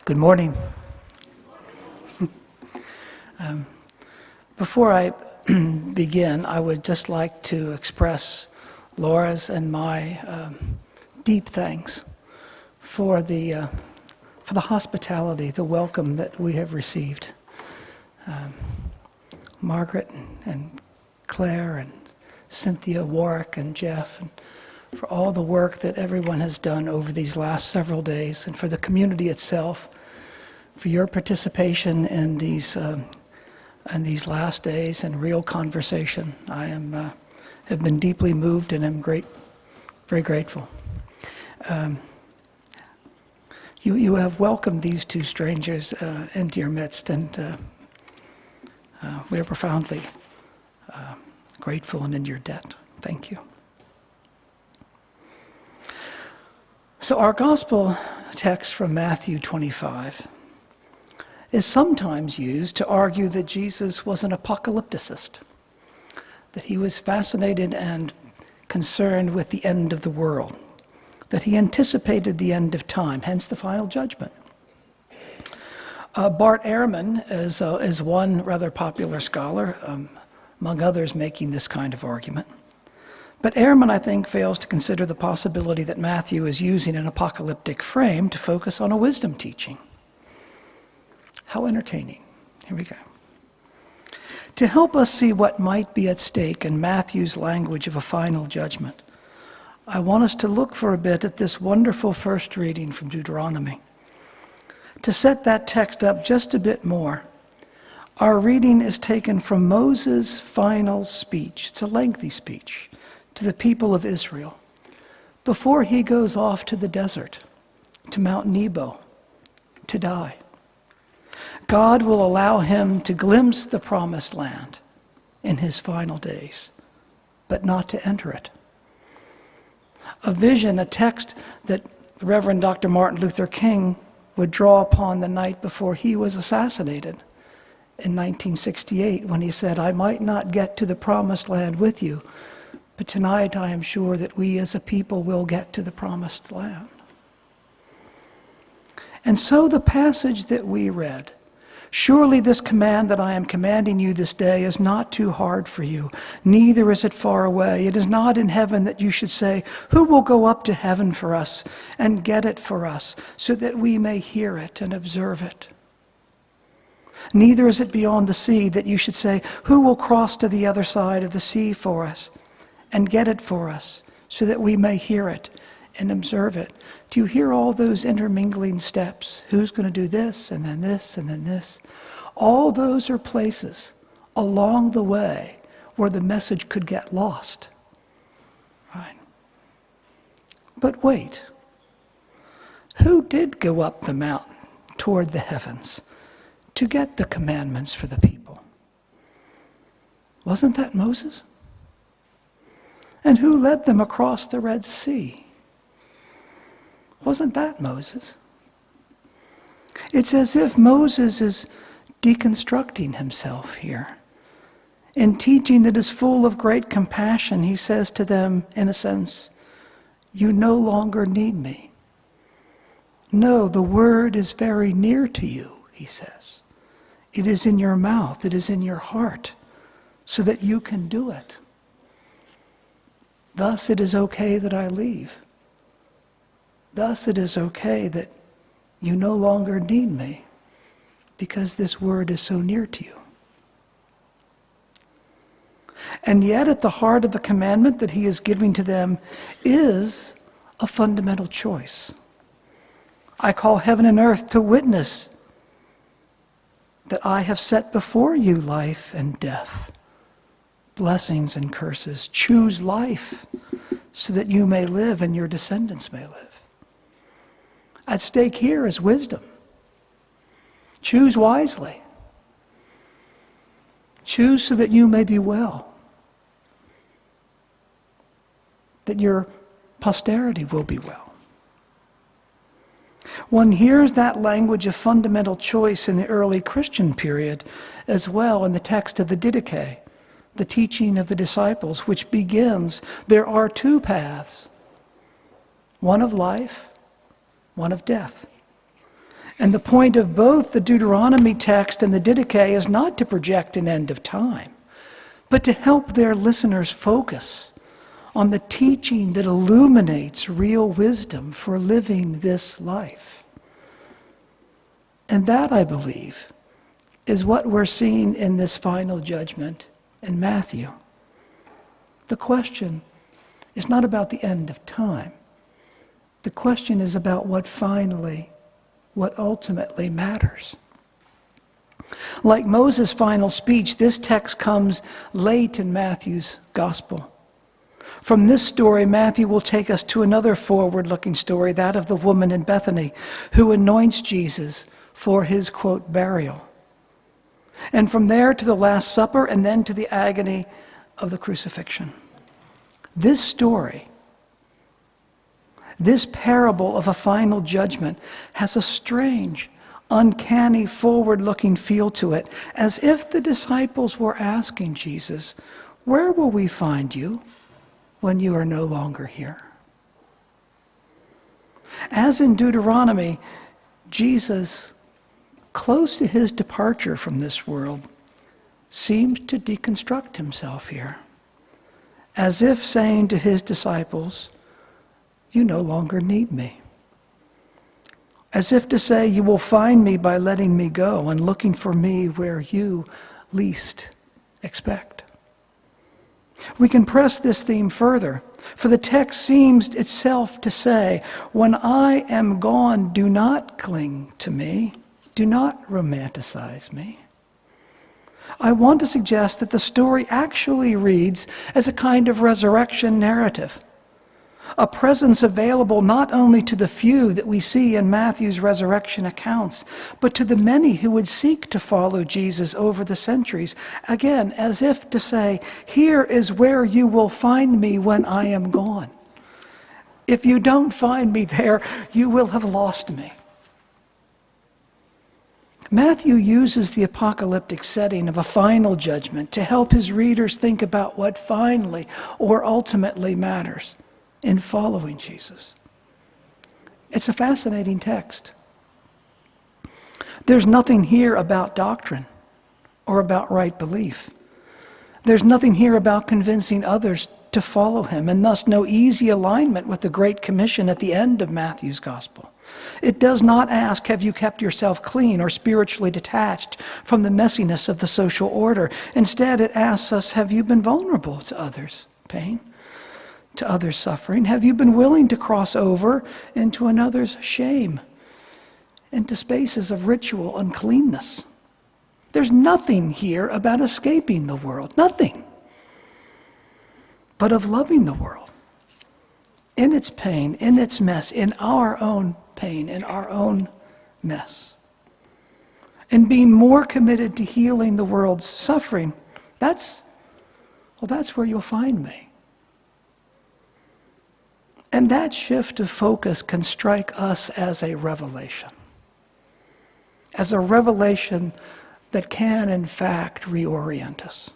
Good morning. Before I begin, I would just like to express Laura's and my deep thanks for the hospitality, the welcome that we have received. Margaret and Claire and Cynthia, Warwick and Jeff, and for all the work that everyone has done over these last several days, and for the community itself, for your participation in these last days and real conversation. I have been deeply moved and am very grateful. You have welcomed these two strangers into your midst, and we are profoundly grateful and in your debt. Thank you. So our gospel text from Matthew 25 is sometimes used to argue that Jesus was an apocalypticist, that he was fascinated and concerned with the end of the world, that he anticipated the end of time, hence the final judgment. Bart Ehrman is one rather popular scholar, among others making this kind of argument. But Ehrman, I think, fails to consider the possibility that Matthew is using an apocalyptic frame to focus on a wisdom teaching. How entertaining. Here we go. To help us see what might be at stake in Matthew's language of a final judgment, I want us to look for a bit at this wonderful first reading from Deuteronomy. To set that text up just a bit more, our reading is taken from Moses' final speech. It's a lengthy speech to the people of Israel before he goes off to the desert, to Mount Nebo, to die. God will allow him to glimpse the promised land in his final days, but not to enter it. A vision, a text that the Reverend Dr. Martin Luther King would draw upon the night before he was assassinated in 1968, when he said, "I might not get to the promised land with you, but tonight I am sure that we as a people will get to the promised land." And so the passage that we read, "Surely this command that I am commanding you this day is not too hard for you, neither is it far away. It is not in heaven that you should say, 'Who will go up to heaven for us and get it for us, so that we may hear it and observe it?' Neither is it beyond the sea that you should say, 'Who will cross to the other side of the sea for us and get it for us, so that we may hear it and observe it?'" Do you hear all those intermingling steps? Who's going to do this, and then this, and then this? All those are places along the way where the message could get lost. Right? But wait. Who did go up the mountain toward the heavens to get the commandments for the people? Wasn't that Moses? And who led them across the Red Sea? Wasn't that Moses? It's as if Moses is deconstructing himself here. In teaching that is full of great compassion, he says to them, in a sense, "You no longer need me. No, the word is very near to you," he says. "It is in your mouth, it is in your heart, so that you can do it. Thus it is okay that I leave. Thus it is okay that you no longer need me, because this word is so near to you." And yet at the heart of the commandment that he is giving to them is a fundamental choice. "I call heaven and earth to witness that I have set before you life and death, blessings and curses. Choose life so that you may live and your descendants may live." At stake here is wisdom. Choose wisely. Choose so that you may be well, that your posterity will be well. One hears that language of fundamental choice in the early Christian period as well in the text of the Didache, the teaching of the disciples, which begins, "There are two paths, one of life, one of death. And the point of both the Deuteronomy text and the Didache is not to project an end of time, but to help their listeners focus on the teaching that illuminates real wisdom for living this life. And that, I believe, is what we're seeing in this final judgment in Matthew. The question is not about the end of time. The question is about what ultimately matters. Like Moses' final speech, this text comes late in Matthew's gospel. From this story, Matthew will take us to another forward-looking story, that of the woman in Bethany who anoints Jesus for his, quote, burial. And from there to the Last Supper, and then to the agony of the crucifixion. This story, this parable of a final judgment, has a strange, uncanny, forward-looking feel to it, as if the disciples were asking Jesus, "Where will we find you when you are no longer here?" As in Deuteronomy, Jesus, close to his departure from this world, seems to deconstruct himself here, as if saying to his disciples, "You no longer need me." As if to say, "You will find me by letting me go and looking for me where you least expect." We can press this theme further, for the text seems itself to say, "When I am gone, do not cling to me. Do not romanticize me." I want to suggest that the story actually reads as a kind of resurrection narrative, a presence available not only to the few that we see in Matthew's resurrection accounts, but to the many who would seek to follow Jesus over the centuries, again, as if to say, "Here is where you will find me when I am gone. If you don't find me there, you will have lost me." Matthew uses the apocalyptic setting of a final judgment to help his readers think about what finally or ultimately matters in following Jesus. It's a fascinating text. There's nothing here about doctrine or about right belief. There's nothing here about convincing others to follow him, and thus no easy alignment with the Great Commission at the end of Matthew's gospel. It does not ask, "Have you kept yourself clean or spiritually detached from the messiness of the social order?" Instead, it asks us, "Have you been vulnerable to others' pain, to others' suffering? Have you been willing to cross over into another's shame, into spaces of ritual uncleanness?" There's nothing here about escaping the world, nothing, but of loving the world in its pain, in its mess, in our own pain, in our own mess. And being more committed to healing the world's suffering, that's where you'll find me. And that shift of focus can strike us as a revelation that can, in fact, reorient us.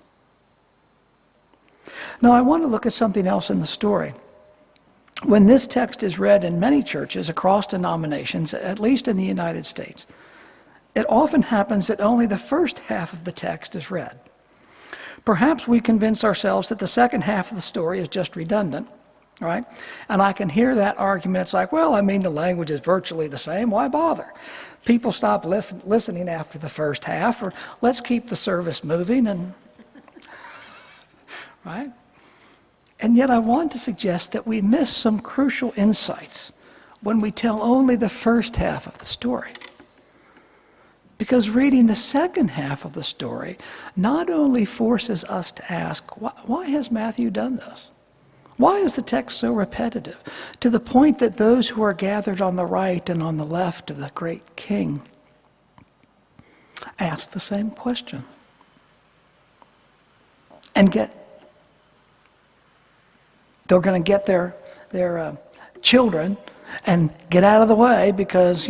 Now, I want to look at something else in the story. When this text is read in many churches across denominations, at least in the United States, it often happens that only the first half of the text is read. Perhaps we convince ourselves that the second half of the story is just redundant, right? And I can hear that argument. It's like, well, I mean, the language is virtually the same. Why bother? People stop listening after the first half, or let's keep the service moving, and right? And yet I want to suggest that we miss some crucial insights when we tell only the first half of the story. Because reading the second half of the story not only forces us to ask, why has Matthew done this? Why is the text so repetitive, to the point that those who are gathered on the right and on the left of the great king ask the same question and they're going to get their children and get out of the way because,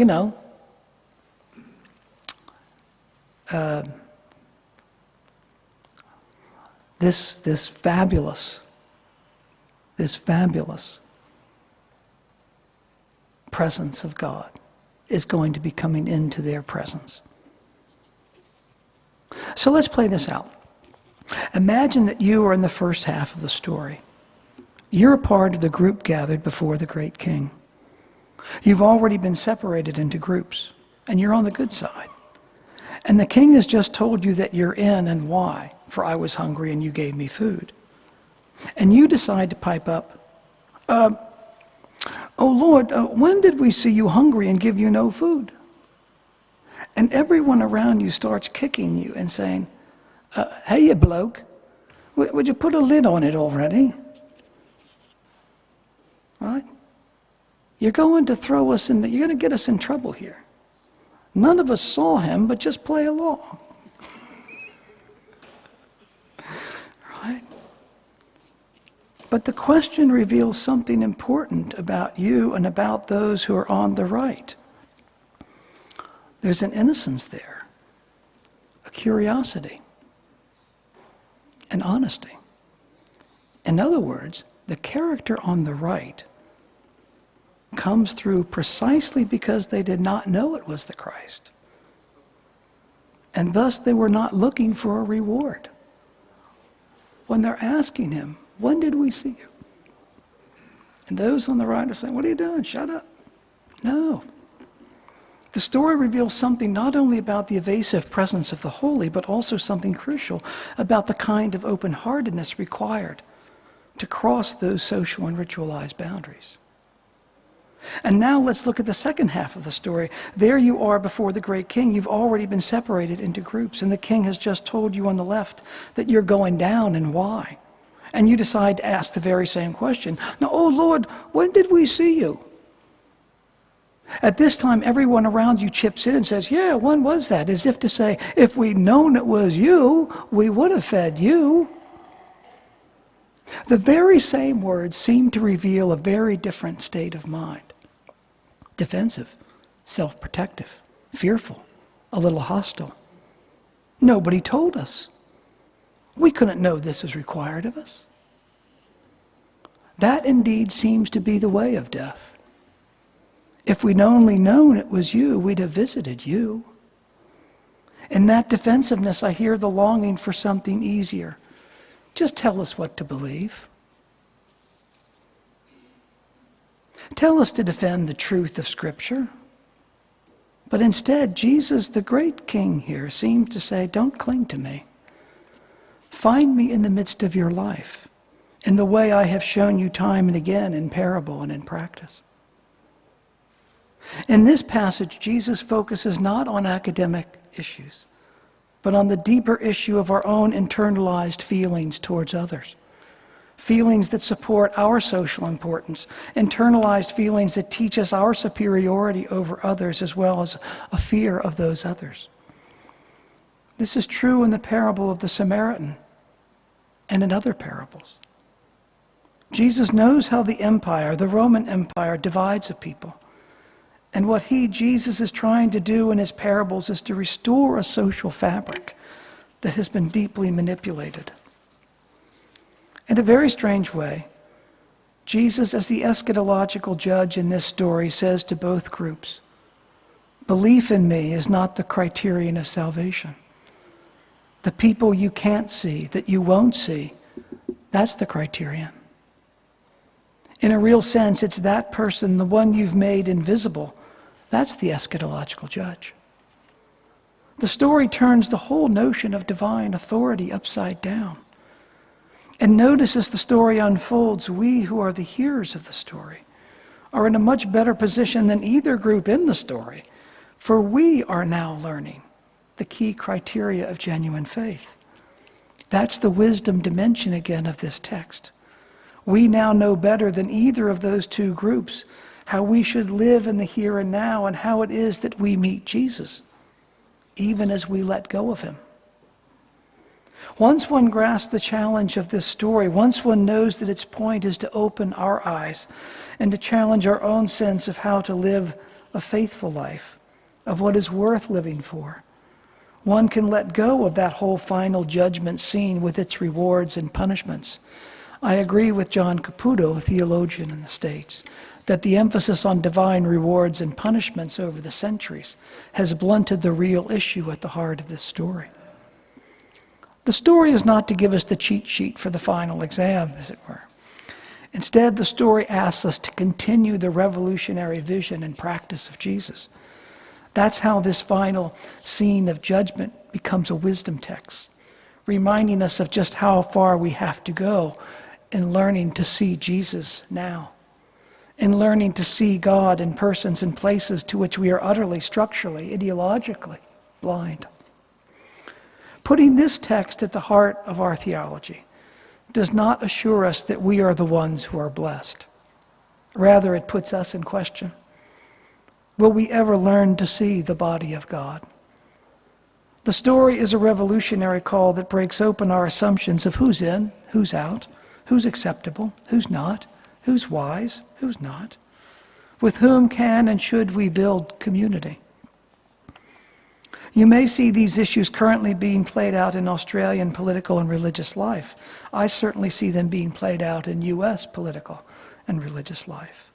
this fabulous presence of God is going to be coming into their presence. So let's play this out. Imagine that you are in the first half of the story. You're a part of the group gathered before the great king. You've already been separated into groups, and you're on the good side. And the king has just told you that you're in and why, for I was hungry and you gave me food. And you decide to pipe up, "Oh Lord, when did we see you hungry and give you no food?" And everyone around you starts kicking you and saying, "Hey, you bloke, would you put a lid on it already?" Right? You're going to throw us in, you're going to get us in trouble here. None of us saw him, but just play along. Right? But the question reveals something important about you and about those who are on the right. There's an innocence there, a curiosity, an honesty. In other words, the character on the right comes through precisely because they did not know it was the Christ. And thus they were not looking for a reward. When they're asking him, "When did we see you?" And those on the right are saying, "What are you doing? Shut up." No. The story reveals something not only about the evasive presence of the holy, but also something crucial about the kind of open-heartedness required to cross those social and ritualized boundaries. And now let's look at the second half of the story. There you are before the great king. You've already been separated into groups, and the king has just told you on the left that you're going down and why. And you decide to ask the very same question. Now, "Oh Lord, when did we see you?" At this time, everyone around you chips in and says, "Yeah, when was that?" As if to say, if we'd known it was you, we would have fed you. The very same words seem to reveal a very different state of mind. Defensive, self-protective, fearful, a little hostile. Nobody told us. We couldn't know this was required of us. That indeed seems to be the way of death. If we'd only known it was you, we'd have visited you. In that defensiveness, I hear the longing for something easier. Just tell us what to believe. Tell us to defend the truth of Scripture. But instead, Jesus, the great King here, seems to say, "Don't cling to me. Find me in the midst of your life, in the way I have shown you time and again in parable and in practice." In this passage, Jesus focuses not on academic issues, but on the deeper issue of our own internalized feelings towards others. Feelings that support our social importance, internalized feelings that teach us our superiority over others, as well as a fear of those others. This is true in the parable of the Samaritan and in other parables. Jesus knows how the empire, the Roman Empire, divides a people. And what Jesus is trying to do in his parables is to restore a social fabric that has been deeply manipulated. In a very strange way, Jesus, as the eschatological judge in this story, says to both groups, "Belief in me is not the criterion of salvation. The people you can't see, that you won't see, that's the criterion. In a real sense, it's that person, the one you've made invisible, that's the eschatological judge." The story turns the whole notion of divine authority upside down. And notice as the story unfolds, we who are the hearers of the story are in a much better position than either group in the story, for we are now learning the key criteria of genuine faith. That's the wisdom dimension again of this text. We now know better than either of those two groups how we should live in the here and now and how it is that we meet Jesus, even as we let go of him. Once one grasps the challenge of this story, once one knows that its point is to open our eyes and to challenge our own sense of how to live a faithful life, of what is worth living for, one can let go of that whole final judgment scene with its rewards and punishments. I agree with John Caputo, a theologian in the States, that the emphasis on divine rewards and punishments over the centuries has blunted the real issue at the heart of this story. The story is not to give us the cheat sheet for the final exam, as it were. Instead, the story asks us to continue the revolutionary vision and practice of Jesus. That's how this final scene of judgment becomes a wisdom text, reminding us of just how far we have to go in learning to see Jesus now, in learning to see God in persons and places to which we are utterly, structurally, ideologically blind. Putting this text at the heart of our theology does not assure us that we are the ones who are blessed. Rather, it puts us in question. Will we ever learn to see the body of God? The story is a revolutionary call that breaks open our assumptions of who's in, who's out, who's acceptable, who's not, who's wise, who's not. With whom can and should we build community? You may see these issues currently being played out in Australian political and religious life. I certainly see them being played out in U.S. political and religious life.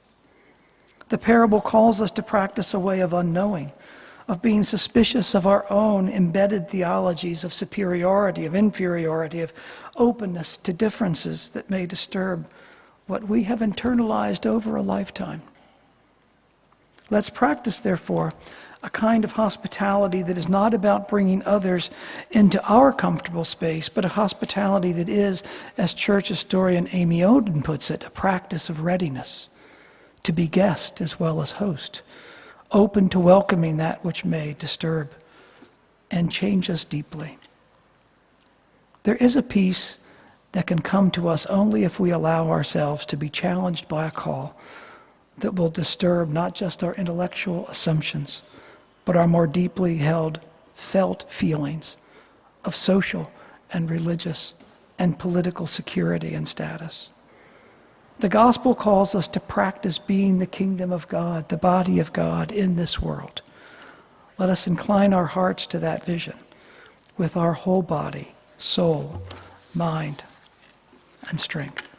The parable calls us to practice a way of unknowing, of being suspicious of our own embedded theologies of superiority, of inferiority, of openness to differences that may disturb what we have internalized over a lifetime. Let's practice, therefore, a kind of hospitality that is not about bringing others into our comfortable space, but a hospitality that is, as church historian Amy Oden puts it, a practice of readiness to be guest as well as host, open to welcoming that which may disturb and change us deeply. There is a peace that can come to us only if we allow ourselves to be challenged by a call that will disturb not just our intellectual assumptions, but our more deeply held, felt feelings of social and religious and political security and status. The gospel calls us to practice being the kingdom of God, the body of God in this world. Let us incline our hearts to that vision with our whole body, soul, mind, and strength.